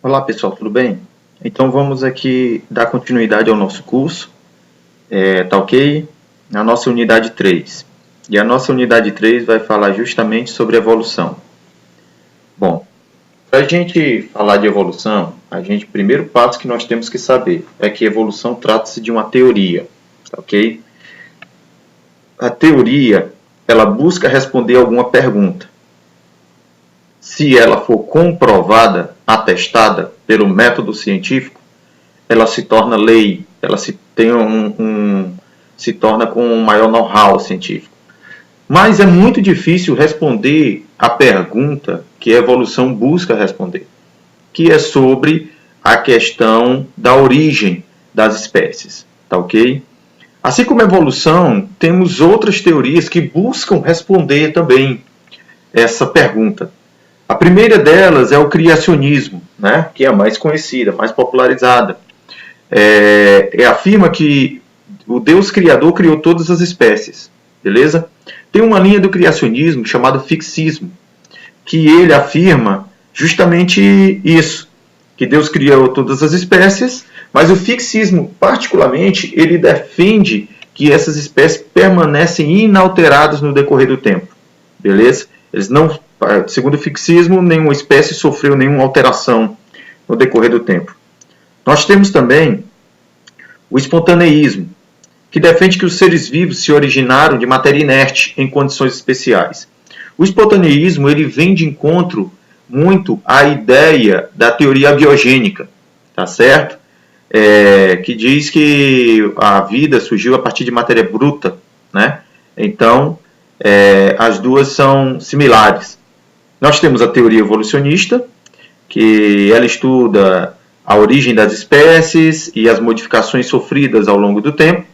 Olá pessoal, tudo bem? Então vamos aqui dar continuidade ao nosso curso, tá ok? Na nossa unidade 3. E a nossa unidade 3 vai falar justamente sobre evolução. Bom, para a gente falar de evolução, o primeiro passo que nós temos que saber é que evolução trata-se de uma teoria, tá ok? A teoria, ela busca responder alguma pergunta. Se ela for comprovada, atestada pelo método científico, ela se torna lei, ela se torna com um maior know-how científico. Mas é muito difícil responder a pergunta que a evolução busca responder, que é sobre a questão da origem das espécies, tá ok? Assim como a evolução, temos outras teorias que buscam responder também essa pergunta. A primeira delas é o criacionismo, né, que é a mais conhecida, mais popularizada. Afirma que o Deus Criador criou todas as espécies, beleza? Tem uma linha do criacionismo chamada fixismo, que ele afirma justamente isso, que Deus criou todas as espécies, mas o fixismo, particularmente, ele defende que essas espécies permanecem inalteradas no decorrer do tempo, beleza? Eles não, segundo o fixismo, nenhuma espécie sofreu nenhuma alteração no decorrer do tempo. Nós temos também o espontaneísmo, que defende que os seres vivos se originaram de matéria inerte em condições especiais. O espontaneísmo ele vem de encontro muito à ideia da teoria abiogênica, tá certo? Que diz que a vida surgiu a partir de matéria bruta, né? Então, as duas são similares. Nós temos a teoria evolucionista, que ela estuda a origem das espécies e as modificações sofridas ao longo do tempo.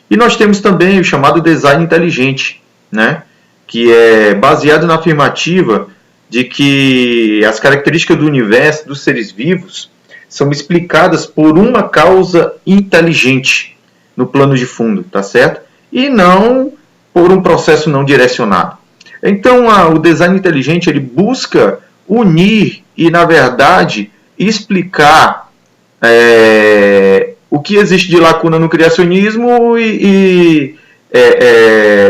E nós temos também o chamado design inteligente, né? Que é baseado na afirmativa de que as características do universo, dos seres vivos, são explicadas por uma causa inteligente no plano de fundo, tá certo? E não por um processo não direcionado. Então, o design inteligente ele busca unir e, na verdade, explicar o que existe de lacuna no criacionismo e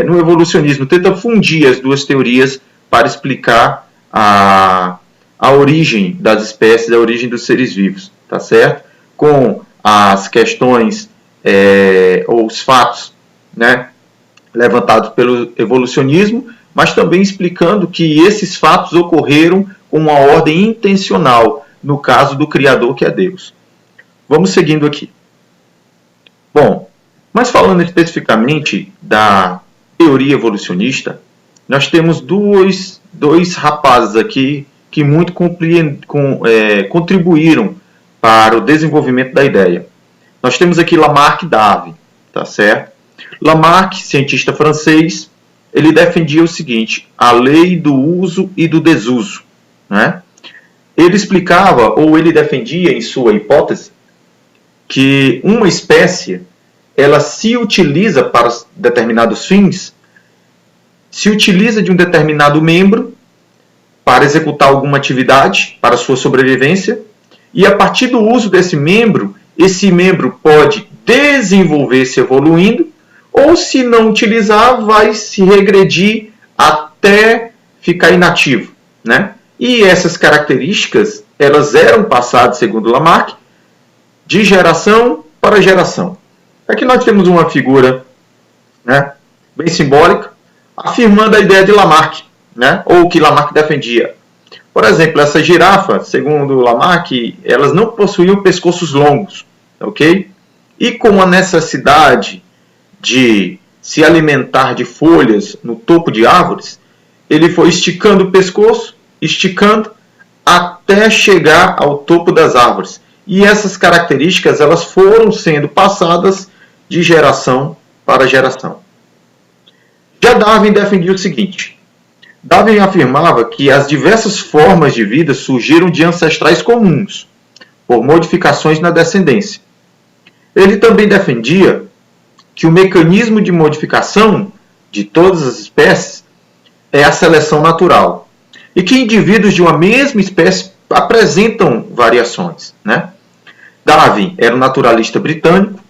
no evolucionismo. Tenta fundir as duas teorias para explicar a origem das espécies, a origem dos seres vivos, tá certo? Com as questões ou os fatos, né, levantados pelo evolucionismo, mas também explicando que esses fatos ocorreram com uma ordem intencional, no caso do Criador, que é Deus. Vamos seguindo aqui. Bom, mas falando especificamente da teoria evolucionista, nós temos dois rapazes aqui que muito contribuíram para o desenvolvimento da ideia. Nós temos aqui Lamarck e Darwin, tá certo? Lamarck, cientista francês, ele defendia o seguinte, a lei do uso e do desuso, né? Ele explicava, ou ele defendia em sua hipótese, que uma espécie, ela se utiliza para determinados fins, se utiliza de um determinado membro para executar alguma atividade, para sua sobrevivência, e a partir do uso desse membro, esse membro pode desenvolver-se evoluindo, ou se não utilizar, vai se regredir até ficar inativo, né? E essas características, elas eram passadas, segundo Lamarck, de geração para geração. Aqui nós temos uma figura, né, bem simbólica, afirmando a ideia de Lamarck, né, ou o que Lamarck defendia. Por exemplo, essa girafa, segundo Lamarck, elas não possuíam pescoços longos, ok? E com a necessidade de se alimentar de folhas no topo de árvores, ele foi esticando o pescoço, esticando, até chegar ao topo das árvores. E essas características elas foram sendo passadas de geração para geração. Já Darwin defendia o seguinte. Darwin afirmava que as diversas formas de vida surgiram de ancestrais comuns, por modificações na descendência. Ele também defendia que o mecanismo de modificação de todas as espécies é a seleção natural, e que indivíduos de uma mesma espécie apresentam variações, né? Darwin era um naturalista britânico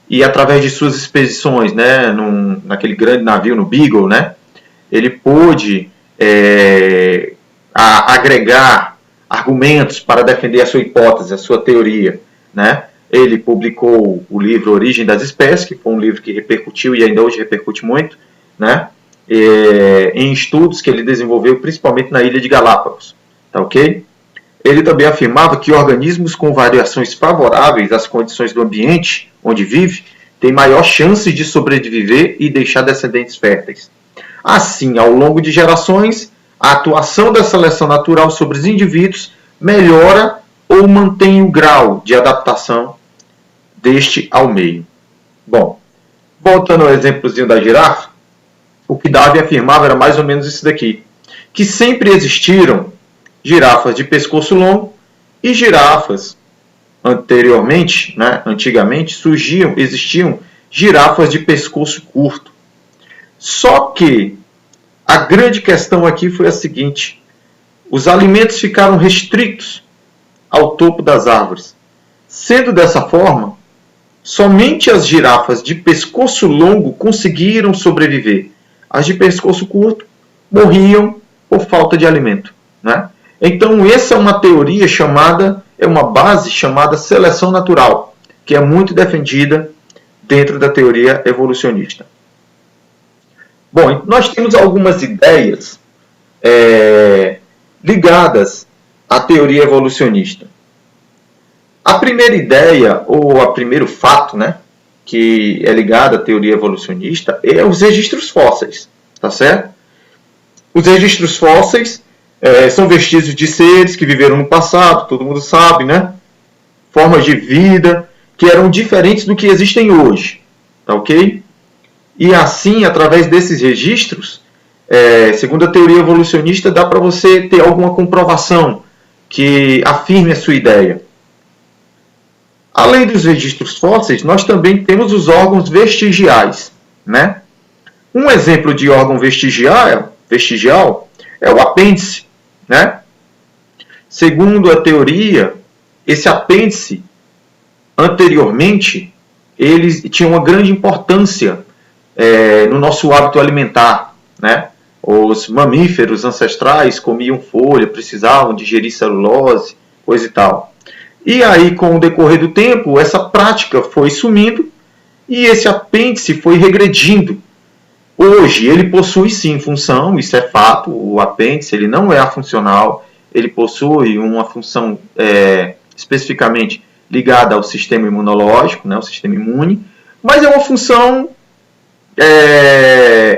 e através de suas expedições, né, naquele grande navio, no Beagle, né, ele pôde agregar argumentos para defender a sua hipótese, a sua teoria, né? Ele publicou o livro Origem das Espécies, que foi um livro que repercutiu e ainda hoje repercute muito, né? Em estudos que ele desenvolveu principalmente na ilha de Galápagos, tá ok? Ele também afirmava que organismos com variações favoráveis às condições do ambiente onde vive têm maior chance de sobreviver e deixar descendentes férteis. Assim, ao longo de gerações, a atuação da seleção natural sobre os indivíduos melhora ou mantém o grau de adaptação deste ao meio. Bom, voltando ao exemplozinho da girafa, o que Darwin afirmava era mais ou menos isso daqui, que sempre existiram girafas de pescoço longo e girafas antigamente existiam girafas de pescoço curto. Só que a grande questão aqui foi a seguinte: os alimentos ficaram restritos ao topo das árvores. Sendo dessa forma, somente as girafas de pescoço longo conseguiram sobreviver. As de pescoço curto morriam por falta de alimento, né? Então, essa é uma teoria uma base chamada seleção natural, que é muito defendida dentro da teoria evolucionista. Bom, nós temos algumas ideias ligadas à teoria evolucionista. A primeira ideia, ou o primeiro fato, né, que é ligado à teoria evolucionista, é os registros fósseis, tá certo? Os registros fósseis são vestígios de seres que viveram no passado, todo mundo sabe, né? Formas de vida que eram diferentes do que existem hoje, tá ok? E assim, através desses registros, segundo a teoria evolucionista, dá para você ter alguma comprovação que afirme a sua ideia. Além dos registros fósseis, nós também temos os órgãos vestigiais, né? Um exemplo de órgão vestigial é o apêndice, né? Segundo a teoria, esse apêndice, anteriormente, ele tinha uma grande importância no nosso hábito alimentar, né? Os mamíferos ancestrais comiam folha, precisavam digerir celulose, coisa e tal. E aí, com o decorrer do tempo, essa prática foi sumindo e esse apêndice foi regredindo. Hoje, ele possui sim função, isso é fato, o apêndice ele não é afuncional, ele possui uma função especificamente ligada ao sistema imunológico, né, ao sistema imune, mas é uma função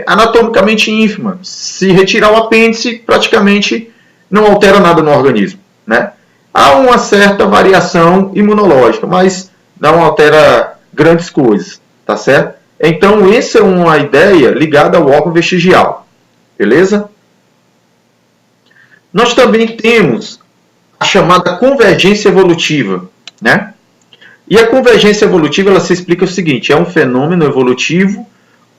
anatomicamente ínfima. Se retirar o apêndice, praticamente não altera nada no organismo, né? Há uma certa variação imunológica, mas não altera grandes coisas, tá certo? Então, essa é uma ideia ligada ao órgão vestigial, beleza? Nós também temos a chamada convergência evolutiva, né? E a convergência evolutiva, ela se explica o seguinte: é um fenômeno evolutivo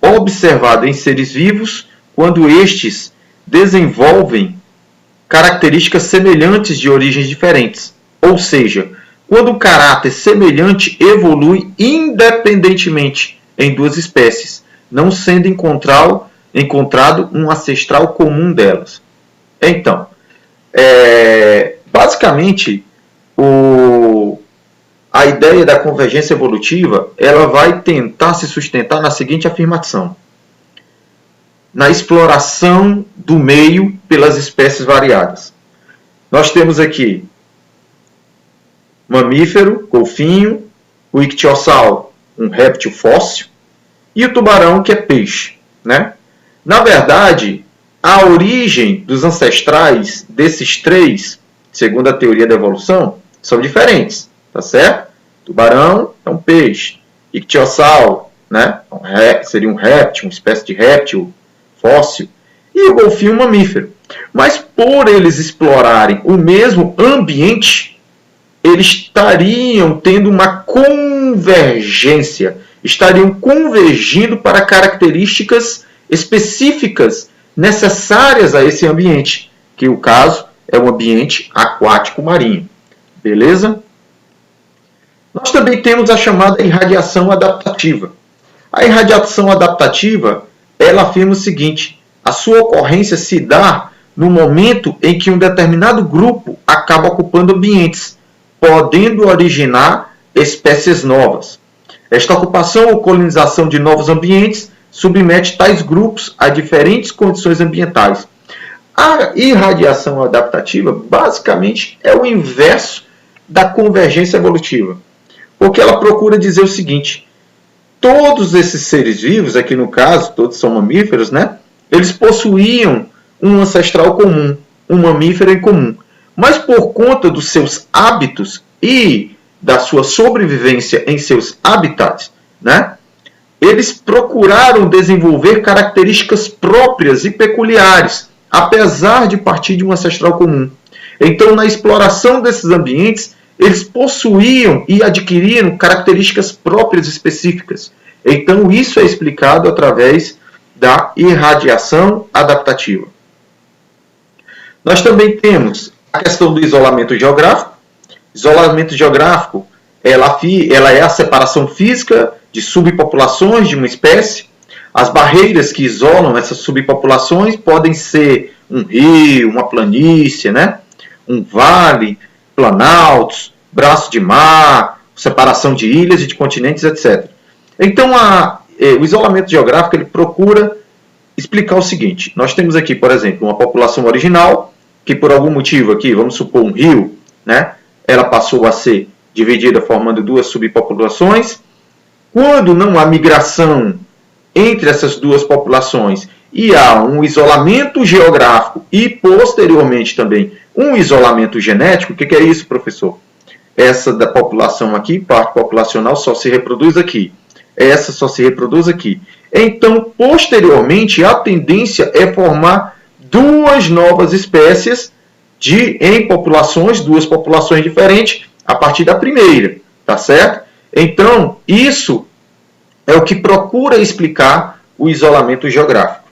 observado em seres vivos quando estes desenvolvem características semelhantes de origens diferentes. Ou seja, quando o caráter semelhante evolui independentemente em duas espécies, não sendo encontrado um ancestral comum delas. Então, basicamente, a ideia da convergência evolutiva ela vai tentar se sustentar na seguinte afirmação: na exploração do meio pelas espécies variadas. Nós temos aqui mamífero, golfinho, o ictiossal, um réptil fóssil, e o tubarão, que é peixe, né? Na verdade, a origem dos ancestrais desses três, segundo a teoria da evolução, são diferentes, tá certo? Tubarão é um peixe, ictiossal, né? Seria um réptil, uma espécie de réptil fóssil, e o golfinho um mamífero. Mas por eles explorarem o mesmo ambiente, eles estariam tendo uma convergência, estariam convergindo para características específicas necessárias a esse ambiente, que o caso é o ambiente aquático marinho. Beleza? Nós também temos a chamada irradiação adaptativa. A irradiação adaptativa, ela afirma o seguinte: a sua ocorrência se dá no momento em que um determinado grupo acaba ocupando ambientes, podendo originar espécies novas. Esta ocupação ou colonização de novos ambientes submete tais grupos a diferentes condições ambientais. A irradiação adaptativa, basicamente, é o inverso da convergência evolutiva, porque ela procura dizer o seguinte: todos esses seres vivos, aqui no caso, todos são mamíferos, né? Eles possuíam um ancestral comum, um mamífero em comum. Mas por conta dos seus hábitos e da sua sobrevivência em seus habitats, né? Eles procuraram desenvolver características próprias e peculiares, apesar de partir de um ancestral comum. Então, na exploração desses ambientes, eles possuíam e adquiriram características próprias específicas. Então, isso é explicado através da irradiação adaptativa. Nós também temos a questão do isolamento geográfico. Isolamento geográfico, ela é a separação física de subpopulações de uma espécie. As barreiras que isolam essas subpopulações podem ser um rio, uma planície, né? Um vale, planaltos, braço de mar, separação de ilhas e de continentes, etc. Então, o isolamento geográfico ele procura explicar o seguinte: nós temos aqui, por exemplo, uma população original, que por algum motivo aqui, vamos supor um rio, né? Ela passou a ser dividida formando duas subpopulações. Quando não há migração entre essas duas populações e há um isolamento geográfico e, posteriormente, também um isolamento genético, o que é isso, professor? Essa da população aqui, parte populacional, só se reproduz aqui. Essa só se reproduz aqui. Então, posteriormente, a tendência é formar duas novas espécies em populações, duas populações diferentes, a partir da primeira, tá certo? Então, isso é o que procura explicar o isolamento geográfico.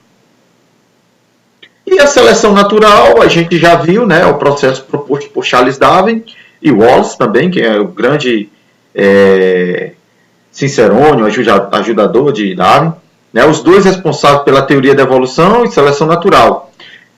E a seleção natural, a gente já viu, né, o processo proposto por Charles Darwin e Wallace também, que é o grande cicerônio, ajudador de Darwin, né, os dois responsáveis pela teoria da evolução e seleção natural.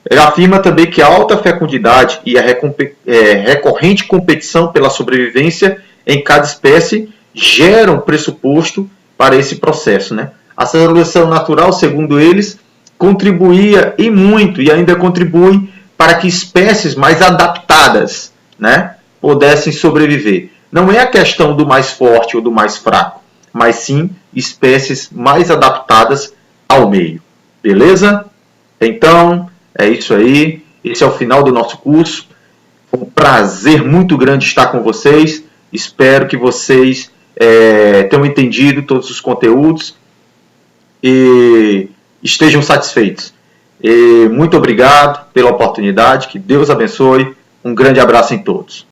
Ele afirma também que a alta fecundidade e a recorrente competição pela sobrevivência em cada espécie geram pressuposto para esse processo, né? A seleção natural, segundo eles, contribuía e muito, e ainda contribui para que espécies mais adaptadas, né, pudessem sobreviver. Não é a questão do mais forte ou do mais fraco, mas sim espécies mais adaptadas ao meio. Beleza? Então, é isso aí. Esse é o final do nosso curso. Foi um prazer muito grande estar com vocês. Espero que vocês tenham entendido todos os conteúdos e estejam satisfeitos. Muito obrigado pela oportunidade. Que Deus abençoe. Um grande abraço em todos.